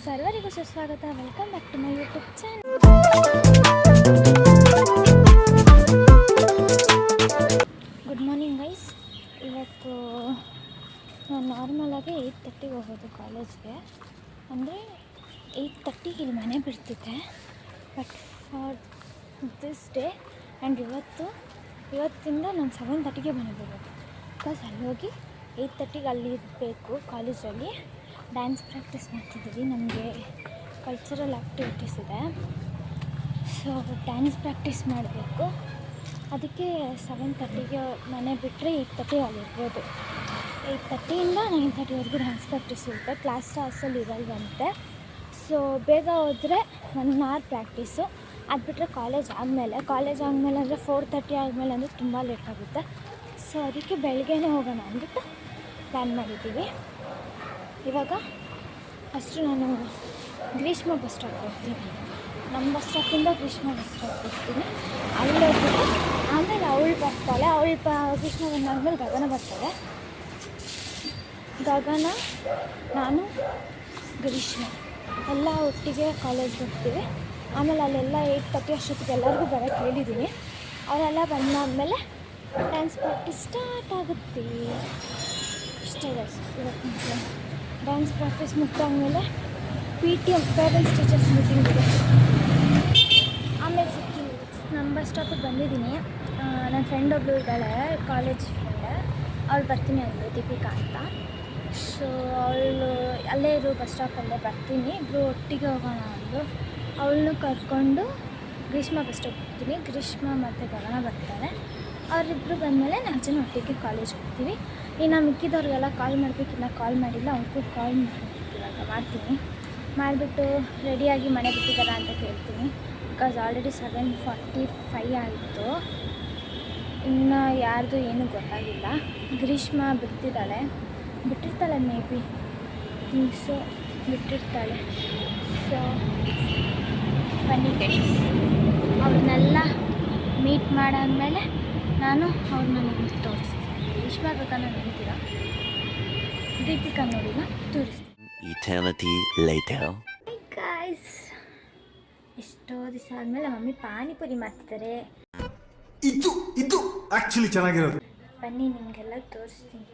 ಸರ್ವರಿಗೂ ಸುಸ್ವಾಗತ. Welcome back to my YouTube channel. Good morning guys. ಇವತ್ತು ನಾನು ನಾರ್ಮಲಾಗಿ 8:30ಗೆ ಹೋಗೋದು ಕಾಲೇಜ್ಗೆ. ಅಂದರೆ 8:30ಗೆ ಇಲ್ಲಿ ಮನೆ ಬಿಡ್ತಿದ್ದೆ. But for this day and ಇವತ್ತಿಂದ ನಾನು 7:30ಗೆ ಮನೆ ಬರೋದು. ಬಿಕಾಸ್ ಅಲ್ಲಿ ಹೋಗಿ 8:30ಗೆ ಅಲ್ಲಿ ಇರಬೇಕು. ಕಾಲೇಜಲ್ಲಿ ಡ್ಯಾನ್ಸ್ ಪ್ರಾಕ್ಟೀಸ್ ಮಾಡ್ತಿದ್ದೀವಿ. ನಮಗೆ ಕಲ್ಚರಲ್ ಆ್ಯಕ್ಟಿವಿಟೀಸ್ ಇದೆ, ಸೊ ಡ್ಯಾನ್ಸ್ ಪ್ರಾಕ್ಟೀಸ್ ಮಾಡಬೇಕು. ಅದಕ್ಕೆ 7:30ಗೆ ಮನೆ ಬಿಟ್ಟರೆ 8:30 ಅಲ್ಲಿರ್ಬೋದು. 8:30ಇಂದ 9:30ವರೆಗೂ ಡ್ಯಾನ್ಸ್ ಪ್ರಾಕ್ಟೀಸ್ ಇರುತ್ತೆ. ಕ್ಲಾಸ್ ಕ್ಲಾಸಲ್ಲಿ ಇರಲ್ವಂತೆ. ಸೊ ಬೇಗ ಹೋದರೆ 1 ಅವರ್ ಪ್ರಾಕ್ಟೀಸು. ಅದು ಬಿಟ್ಟರೆ ಕಾಲೇಜ್ ಆದಮೇಲೆ ಅಂದರೆ 4:30 ಆದಮೇಲೆ ಅಂದರೆ ತುಂಬ ಲೇಟ್ ಆಗುತ್ತೆ. ಸೊ ಅದಕ್ಕೆ ಬೆಳಗ್ಗೆನೇ ಹೋಗೋಣ ಅಂದ್ಬಿಟ್ಟು ಪ್ಲ್ಯಾನ್ ಮಾಡಿದ್ದೀವಿ. ಇವಾಗ ಫಸ್ಟು ನಾನು ಗ್ರೀಷ್ಮ ಬಸ್ ಸ್ಟಾಪ್ ಹೋಗ್ತೀನಿ. ನಮ್ಮ ಬಸ್ ಸ್ಟಾಪಿಂದ ಗ್ರೀಷ್ಮ ಬಸ್ ಸ್ಟಾಪ್ ಹೋಗ್ತೀನಿ. ಅಲ್ಲಿ ಹೋಗ್ಬಿಟ್ಟು ಆಮೇಲೆ ಅವಳು ಬರ್ತಾಳೆ. ಗ್ರೀಷ್ಮ ಬಂದಾದ್ಮೇಲೆ ಗಗನ ಬರ್ತಾಳೆ. ಗಗನ, ನಾನು, ಗ್ರೀಷ್ಮ ಎಲ್ಲ ಒಟ್ಟಿಗೆ ಕಾಲೇಜ್ಗೆ ಹೋಗ್ತೀವಿ. ಆಮೇಲೆ ಅಲ್ಲೆಲ್ಲ 8:30 ಅಷ್ಟೊತ್ತಿಗೆ ಎಲ್ಲರಿಗೂ ಬರೋಕ್ಕೆ ಹೇಳಿದ್ದೀನಿ. ಅವರೆಲ್ಲ ಬಂದಾದಮೇಲೆ ಡ್ಯಾನ್ಸ್ ಪ್ರಾಕ್ಟೀಸ್ ಸ್ಟಾರ್ಟ್ ಆಗುತ್ತೆ. ಇಷ್ಟೇ ಗೈಸ್. ಇವತ್ತು ಡ್ಯಾನ್ಸ್ ಪ್ರಾಕ್ಟೀಸ್ ಮುಗ್ದಾದ್ಮೇಲೆ PTM ಪೇರೆಂಟ್ಸ್ ಟೀಚರ್ಸ್ ಮೀಟಿಂಗ್ ಇದೆ. ಆಮೇಲೆ ಸಿಗ್ತೀನಿ. ನಮ್ಮ ಬಸ್ ಸ್ಟಾಪಿಗೆ ಬಂದಿದ್ದೀನಿ. ನನ್ನ ಫ್ರೆಂಡ್ ಒಬ್ಬಳು ಇದ್ದಾಳೆ, ಕಾಲೇಜ್ ಫ್ರೆಂಡ್. ಅವಳು ಬರ್ತೀನಿ ಅಂದರು, ದೀಪಿಕಾ ಅಂತ. ಸೊ ಅವಳು ಅಲ್ಲೇ ಇರು, ಬಸ್ ಸ್ಟಾಪಲ್ಲೇ ಬರ್ತೀನಿ, ಇಬ್ಬರು ಒಟ್ಟಿಗೆ ಹೋಗೋಣ ಅಂದು ಅವಳನ್ನು ಕರ್ಕೊಂಡು ಗ್ರೀಷ್ಮ ಬಸ್ ಸ್ಟಾಪ್ ಹೋಗ್ತೀನಿ. ಗ್ರೀಷ್ಮ ಮತ್ತು ಗಗನ ಬರ್ತಾರೆ. ಅವರಿಬ್ಬರು ಬಂದಮೇಲೆ 4 ಜನ ಒಟ್ಟಿಗೆ ಕಾಲೇಜ್ಗೆ ಹೋಗ್ತೀವಿ. ಇನ್ನು ಮಿಕ್ಕಿದವ್ರಿಗೆಲ್ಲ ಕಾಲ್ ಮಾಡಬೇಕಿಲ್ಲ, ಕಾಲ್ ಮಾಡಿಲ್ಲ. ಅವ್ರಿಗೂ ಕಾಲ್ ಇವಾಗ ಮಾಡ್ತೀನಿ. ಮಾಡಿಬಿಟ್ಟು ರೆಡಿಯಾಗಿ ಮನೆ ಬಿಟ್ಟಿದ್ದಾರ ಅಂತ ಕೇಳ್ತೀನಿ. ಬಿಕಾಸ್ ಆಲ್ರೆಡಿ 7:45 ಆಯಿತು. ಇನ್ನು ಯಾರ್ದು ಏನೂ ಗೊತ್ತಾಗಿಲ್ಲ. Greeshma ಬಿಟ್ಟಿರ್ತಾಳೆ may be. So ಬಿಟ್ಟಿರ್ತಾಳೆ. So ಬನ್ನಿ ಗೈಸ್, ಅವ್ರನ್ನೆಲ್ಲ ಮೀಟ್ ಮಾಡಾದ್ಮೇಲೆ ನಾನು ಅವ್ರನ್ನ ನಿಮಗೆ ತೋರಿಸ್ತೀನಿ. ಗ್ರೀಷ್ಮ ಗಗನ ನೋಡ್ತೀರ, ದೀಪಿಕಾ ನೋಡಿಲ್ಲ, ತೋರಿಸ್ತೀನಿ. ಗಾಯ್ಸ್, ಎಷ್ಟೋ ದಿವಸ ಆದಮೇಲೆ ಮಮ್ಮಿ ಪಾನಿಪುರಿ ಮಾಡ್ತಿದ್ದಾರೆ. ಇದು ಆಕ್ಚುಲಿ ಚೆನ್ನಾಗಿರೋದು. ಬನ್ನಿ ನಿಮಗೆಲ್ಲ ತೋರಿಸ್ತೀನಿ.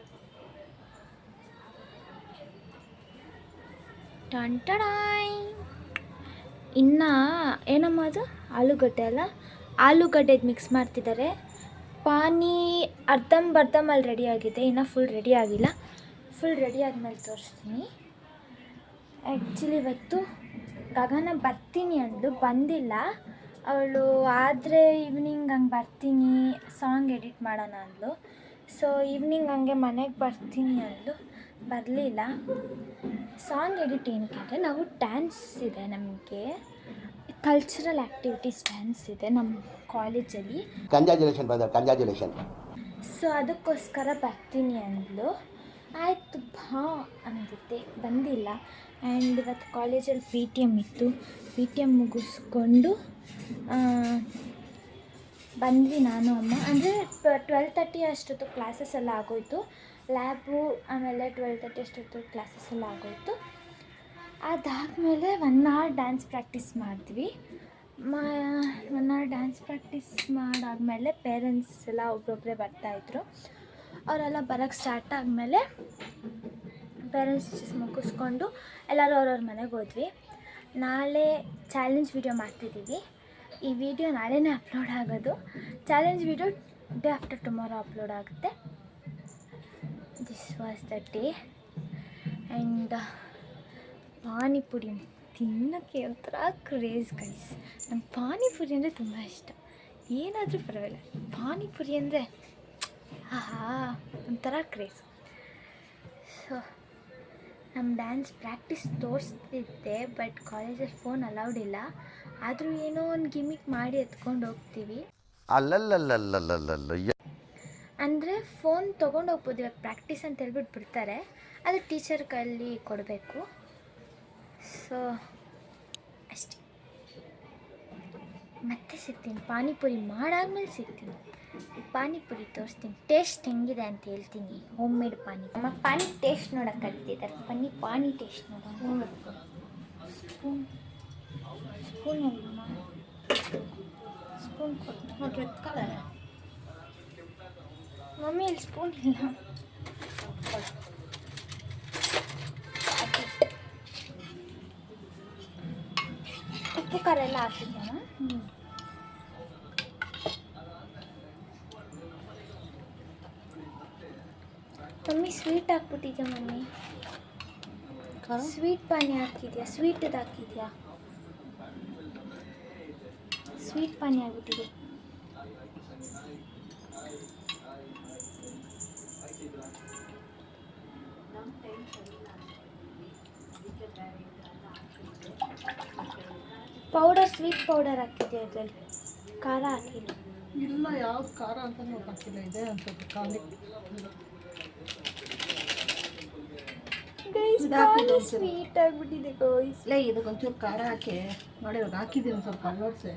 ಟಂಟಡಾಯ್. ಇನ್ನು ಏನಮ್ಮ ಅದು ಆಲೂಗಡ್ಡೆ ಅಲ್ಲ, ಆಲೂಗಡ್ಡೆದು ಮಿಕ್ಸ್ ಮಾಡ್ತಿದ್ದಾರೆ. ಪಾನಿ ಅರ್ಧಂಬರ್ಧಂ ಅಲ್ಲಿ ರೆಡಿಯಾಗಿದೆ, ಇನ್ನು ಫುಲ್ ರೆಡಿ ಆಗಿಲ್ಲ. ಫುಲ್ ರೆಡಿ ಆದಮೇಲೆ ತೋರಿಸ್ತೀನಿ. ಆ್ಯಕ್ಚುಲಿ ಇವತ್ತು ಗಗನ ಬರ್ತೀನಿ ಅಂದಳು, ಬಂದಿಲ್ಲ. ಅವಳು ಆದರೆ ಈವ್ನಿಂಗ್ ಹಂಗೆ ಬರ್ತೀನಿ, ಸಾಂಗ್ ಎಡಿಟ್ ಮಾಡೋಣ ಅಂದಳು. ಸೊ ಈವ್ನಿಂಗ್ ಹಂಗೆ ಮನೆಗೆ ಬರ್ತೀನಿ ಅಂದಳು, ಬರಲಿಲ್ಲ. ಸಾಂಗ್ ಎಡಿಟ್ ಏನಕ್ಕೆ ಅಂದರೆ ನಾವು ಡ್ಯಾನ್ಸ್ ಇದೆ, ನಮಗೆ ಕಲ್ಚರಲ್ ಆ್ಯಕ್ಟಿವಿಟೀಸ್ ಡ್ಯಾನ್ಸ್ ಇದೆ ನಮ್ಮ ಕಾಲೇಜಲ್ಲಿ. ಕಂಗ್ರ್ಯಾಚುಲೇಷನ್. ಸೊ ಅದಕ್ಕೋಸ್ಕರ ಬರ್ತೀನಿ ಅಂದಳು. ಆಯಿತು ಬಾ ಅಂದಿದ್ದೆ, ಬಂದಿಲ್ಲ. ಆ್ಯಂಡ್ ಇವತ್ತು ಕಾಲೇಜಲ್ಲಿ PTM ಇತ್ತು. PTM ಮುಗಿಸ್ಕೊಂಡು ಬಂದ್ವಿ ನಾನು ಅಮ್ಮ. ಅಂದರೆ 12:30 ಅಷ್ಟೊತ್ತು ಕ್ಲಾಸಸ್ ಎಲ್ಲ ಆಗೋಯಿತು. ಲ್ಯಾಬು ಆಮೇಲೆ 12:30 ಅಷ್ಟೊತ್ತು ಕ್ಲಾಸಸ್ ಎಲ್ಲ ಆಗೋಯಿತು. ಅದಾದಮೇಲೆ 1 ಅವರ್ ಡ್ಯಾನ್ಸ್ ಪ್ರಾಕ್ಟೀಸ್ ಮಾಡಿದ್ವಿ. 1 ಅವರ್ ಡ್ಯಾನ್ಸ್ ಪ್ರಾಕ್ಟೀಸ್ ಮಾಡಾದಮೇಲೆ ಪೇರೆಂಟ್ಸ್ ಎಲ್ಲ ಒಬ್ಬೊಬ್ಬರೇ ಬರ್ತಾಯಿದ್ರು. ಅವರೆಲ್ಲ ಬರೋಕ್ಕೆ ಸ್ಟಾರ್ಟ್ ಆದಮೇಲೆ ಪೇರೆಂಟ್ಸ್ ಟೀಚರ್ಸ್ ಮುಗಿಸ್ಕೊಂಡು ಎಲ್ಲರೂ ಅವ್ರವ್ರ ಮನೆಗೆ ಹೋದ್ವಿ. ನಾಳೆ ಚಾಲೆಂಜ್ ವಿಡಿಯೋ ಮಾಡ್ತಿದ್ದೀವಿ. ಈ ವಿಡಿಯೋ ನಾಳೆನೇ ಅಪ್ಲೋಡ್ ಆಗೋದು. Challenge video day after tomorrow upload ಆಗುತ್ತೆ. This was the day. And panipuri ತಿನ್ನೋಕ್ಕೆ ಒಂಥರ ಕ್ರೇಜ್ ಗೈಸ್. ನಂಗೆ ಪಾನಿಪುರಿ ಅಂದರೆ ತುಂಬ ಇಷ್ಟ. ಏನಾದರೂ ಪರವಾಗಿಲ್ಲ, ಪಾನಿಪುರಿ ಅಂದರೆ ಒಂಥರ ಕ್ರೇಜ್. ಸೊ ನಮ್ಮ ಡ್ಯಾನ್ಸ್ ಪ್ರಾಕ್ಟೀಸ್ ತೋರಿಸ್ತಿದ್ದೆ, ಬಟ್ ಕಾಲೇಜಲ್ಲಿ ಫೋನ್ ಅಲೌಡ್ ಇಲ್ಲ. ಆದರೂ ಏನೋ ಒಂದು ಗಿಮಿಕ್ ಮಾಡಿ ಎತ್ಕೊಂಡು ಹೋಗ್ತೀವಿ. ಅಂದರೆ ಫೋನ್ ತೊಗೊಂಡು ಹೋಗ್ಬೋದು. ಇವಾಗ ಪ್ರಾಕ್ಟೀಸ್ ಅಂತ ಹೇಳ್ಬಿಟ್ಟು ಬಿಡ್ತಾರೆ, ಅದು ಟೀಚರ್ ಕೈಯಲ್ಲಿ ಕೊಡಬೇಕು. ಸೊ ಅಷ್ಟೇ. ಮತ್ತೆ ಸಿಗ್ತೀನಿ, ಪಾನಿಪುರಿ ಮಾಡಾದ್ಮೇಲೆ ಸಿಗ್ತೀನಿ. ಪಾನಿಪುರಿ ತೋರಿಸ್ತೀನಿ, ಟೇಸ್ಟ್ ಹೆಂಗಿದೆ ಅಂತ ಹೇಳ್ತೀನಿ. ಹೋಮ್ ಮೇಡ್ ಪಾನಿ. ನಮ್ಮ ಪಾನಿ ಟೇಸ್ಟ್ ನೋಡೋಕೆ ಕಲಿತಿದ್ದಾರೆ. ಪಾನಿ ಟೇಸ್ಟ್ ನೋಡೋಣ. ಸ್ಪೂನ್ ಇಲ್ಲಮ್ಮ, ಸ್ಪೂನ್ ಕೊಟ್ಟು ರೆಡ್ ಕಲರ್ ಮಮ್ಮಿ ಇಲ್ಲಿ ಸ್ಪೂನ್ ಇಲ್ಲ. ಉಪ್ಪು ಖಾರ ಎಲ್ಲ ಹಾಕಿದ್ಯಮ್ಮ? ಮಮ್ಮಿ ಸ್ವೀಟ್ ಹಾಕ್ಬಿಟ್ಟಿದ್ಯಾ ಮಮ್ಮಿ? ಸ್ವೀಟ್ ಪಾನಿ ಹಾಕಿದ್ಯಾ? ಸ್ವೀಟದ್ದು ಹಾಕಿದ್ಯಾ? ಸ್ವೀಟ್ ಪಾನಿ ಆಗ್ಬಿಟ್ಟಿದೆ. ಪೌಡರ್, ಸ್ವೀಟ್ ಪೌಡರ್ ಹಾಕಿದ್ಯಾ ಇದರಲ್ಲಿ? ಖಾರ ಹಾಕಿಲ್ಲ. ಇಲ್ಲ, ಯಾವ್ದು ಖಾರ ಅಂತ ಗೊತ್ತಾಗ್ತಿಲ್ಲ. ಇದೆ ಅನ್ಸುತ್ತೆ ಖಾಲಿ. ಸ್ವೀಟ್ ಆಗ್ಬಿಟ್ಟಿದೆ ಗೋಯ್ಸ್. ಇಲ್ಲ, ಇದಕ್ಕೊಂಚೂರು ಖಾರ ಹಾಕಿ ನೋಡಿ. ಇವಾಗ ಹಾಕಿದ್ದೀನಿ ಸ್ವಲ್ಪ ಅಲ್ವಡ್ಸೆ.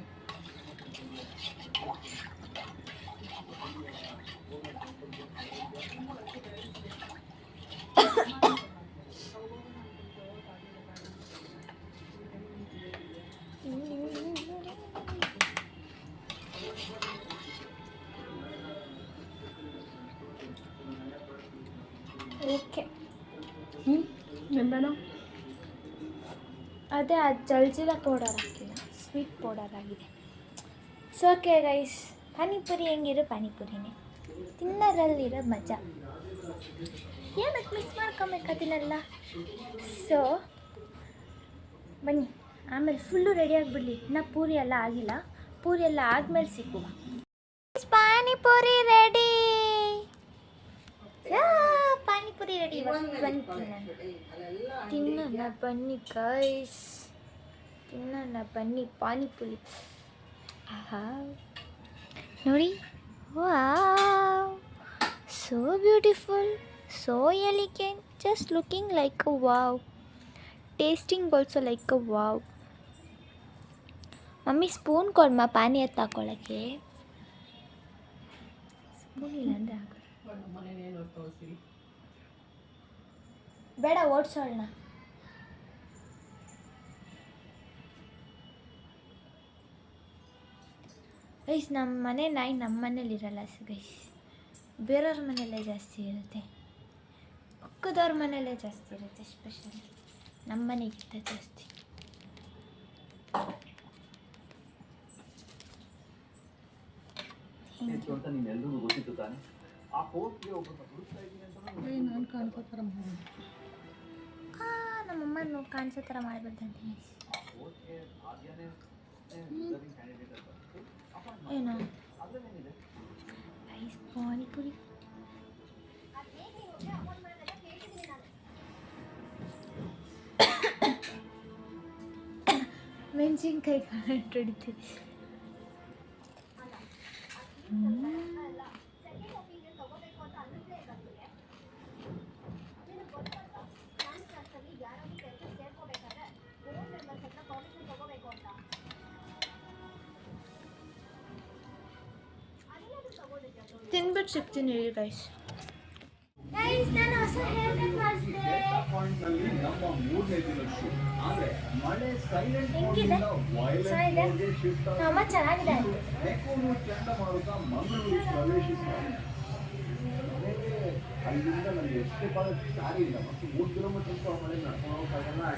ಓಕೆ, ನಿಂಬೆನೋ ಅದೇ ಅದು ಜಲ್ಜಿಲ ಪೌಡರ್ ಹಾಕಿಲ್ಲ, ಸ್ವೀಟ್ ಪೌಡರ್ ಆಗಿದೆ. ಸೊ ಓಕೆ ಗೈಸ್, ಪಾನಿಪುರಿ ಹೆಂಗಿರೋ ಪಾನಿಪುರಿನೇ, ತಿನ್ನೋದ್ರಲ್ಲಿರೋ ಮಜಾ ಏನಕ್ಕೆ ಮಿಸ್ ಮಾಡ್ಕೊಬೇಕಾದಿಲ್ಲಲ್ಲ. ಸೊ ಬನ್ನಿ, ಆಮೇಲೆ ಫುಲ್ಲು ರೆಡಿ ಆಗಿಬಿಡಲಿ. ಇನ್ನು ಪೂರಿ ಎಲ್ಲ ಆಗಿಲ್ಲ, ಪೂರಿ ಎಲ್ಲ ಆದಮೇಲೆ ಸಿಗುವ. Panipuri ready, panipuri ready. ತಿನ್ನೋಣ ಬನ್ನಿ ಗೈಸ್, ತಿನ್ನೋಣ ಬನ್ನಿ ಪಾನಿಪುರಿ. ಆಹಾ ನೋಡಿ, wow, so beautiful, so elegant, just looking like a wow, tasting also like a wow. Mummy spoon ಕೊಡಮ್ಮ ಪಾನಿ ಎತ್ತಾಕೊಳ್ಳೋಕ್ಕೆ. ಸ್ಪೂನ್ ಇಲ್ಲ ಅಂದರೆ ಆಗ ಬೇಡ, ಓಡಿಸೋಣ. ಗೈಸ್, ನಮ್ಮ ಮನೆ ನಾಯಿ ನಮ್ಮ ಮನೇಲಿ ಇರಲ್ಲ ಗೈಸ್, ಬೇರೆಯವ್ರ ಮನೆಯಲ್ಲೇ ಜಾಸ್ತಿ ಇರುತ್ತೆ, ಪಕ್ಕದವ್ರ ಮನೆಯಲ್ಲೇ ಜಾಸ್ತಿ ಇರುತ್ತೆ. ಸ್ಪೆಷಲಿ ನಮ್ಮ ಮನೆಗಿಂತ ಜಾಸ್ತಿ. ನಾನು ಕಾಣಿಸೋ ಥರ ಮಾಡೋದು. ನಮ್ಮಮ್ಮ ಕಾಣಿಸೋ ಥರ ಮಾಡ್ಬಿಡ್ತಂತೀನಿ. ಏನು ರೈಸ್ ಪಾನಿಪುರಿ ಮೆಣಸಿನ್ಕಾಯಿ ಕಾಣಟ್ಟು ಹೊಡಿತೀವಿ. ತಿನ್ಬಿಟ್ಟು ಸಿಗ್ತೀನಿ ಹೇಳಿ ಗೈಸ್. ನಾನು ಹೊಸ ಹೇರ್ ಕಟ್ ಮಾಡಿಸಿದೆ. ಹೆಂಗಿದೆ? ಚೆನ್ನಾಗಿದೆ. ಅಮ್ಮ ಚೆನ್ನಾಗಿದೆ ಅಂತ.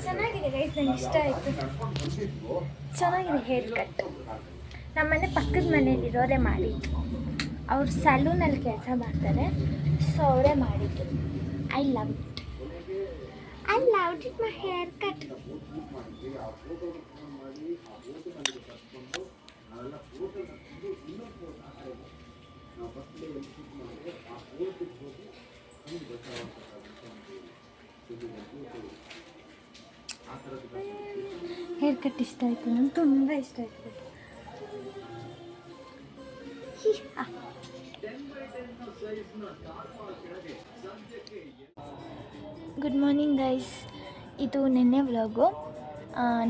ಚೆನ್ನಾಗಿದೆ ಗೈಸ್, ನಂಗೆ ಇಷ್ಟ ಆಯಿತು. ಚೆನ್ನಾಗಿದೆ ಹೇರ್ ಕಟ್. ನಮ್ಮನೆ ಪಕ್ಕದ ಮನೇಲಿರೋರೇ ಮಾಡಿದ್ದು, ಅವ್ರು ಸಲೂನಲ್ಲಿ ಕೆಲಸ ಮಾಡ್ತಾರೆ, ಸೊ ಅವರೇ ಮಾಡಿದ್ದು. I love it, I love it my hair cut. Hair cut ಇಷ್ಟ ಆಯಿತು, ನಂಗೆ ತುಂಬ ಇಷ್ಟ ಆಯಿತು. ಗುಡ್ ಮಾರ್ನಿಂಗ್ ಗೈಸ್, ಇದು ನೆನ್ನೆ ವ್ಲಾಗು.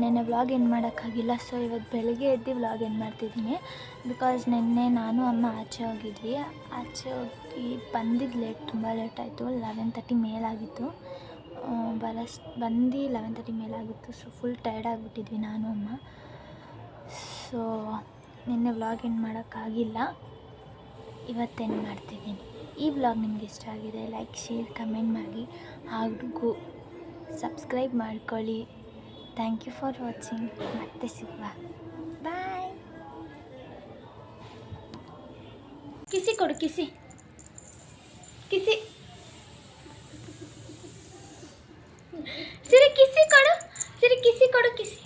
ನೆನ್ನೆ ವ್ಲಾಗ್ ಏನು ಮಾಡೋಕ್ಕಾಗಿಲ್ಲ, ಸೊ ಇವತ್ತು ಬೆಳಗ್ಗೆ ಎದ್ದು ವ್ಲಾಗ್ ಏನು ಮಾಡ್ತಿದ್ದೀನಿ. ಬಿಕಾಸ್ ನೆನ್ನೆ ನಾನು ಅಮ್ಮ ಆಚೆ ಹೋಗಿದ್ವಿ. ಆಚೆ ಹೋಗಿ ಬಂದಿದ್ದು ಲೇಟ್, ತುಂಬ ಲೇಟ್ ಆಯಿತು. 11:30 ಮೇಲಾಗಿತ್ತು. ಬಂದು 11:30 ಮೇಲಾಗಿತ್ತು. ಸೊ ಫುಲ್ ಟಯರ್ಡ್ ಆಗಿಬಿಟ್ಟಿದ್ವಿ ನಾನು ಅಮ್ಮ. ಸೊ ನಿನ್ನೆ ವ್ಲಾಗ್ ಎಂಡ್ ಮಾಡೋಕ್ಕಾಗಿಲ್ಲ, ಇವತ್ತೇನು ಮಾಡ್ತಿದ್ದೀನಿ. ಈ ವ್ಲಾಗ್ ನಿಮ್ಗೆ ಇಷ್ಟ ಆಗಿದೆ ಲೈಕ್ ಶೇರ್ ಕಮೆಂಟ್ ಮಾಡಿ ಹಾಗೂ ಸಬ್ಸ್ಕ್ರೈಬ್ ಮಾಡ್ಕೊಳ್ಳಿ. Thank you for watching. ಮತ್ತೆ ಸಿಗುವ, ಬಾಯ್. ಕಿಸಿ ಕೊಡು, ಕಿಸಿ ಕಿಸಿ ಸಿರಿ, ಕಿಸಿ ಕೊಡು ಸಿರಿ, ಕಿಸಿ ಕೊಡು, ಕಿಸಿ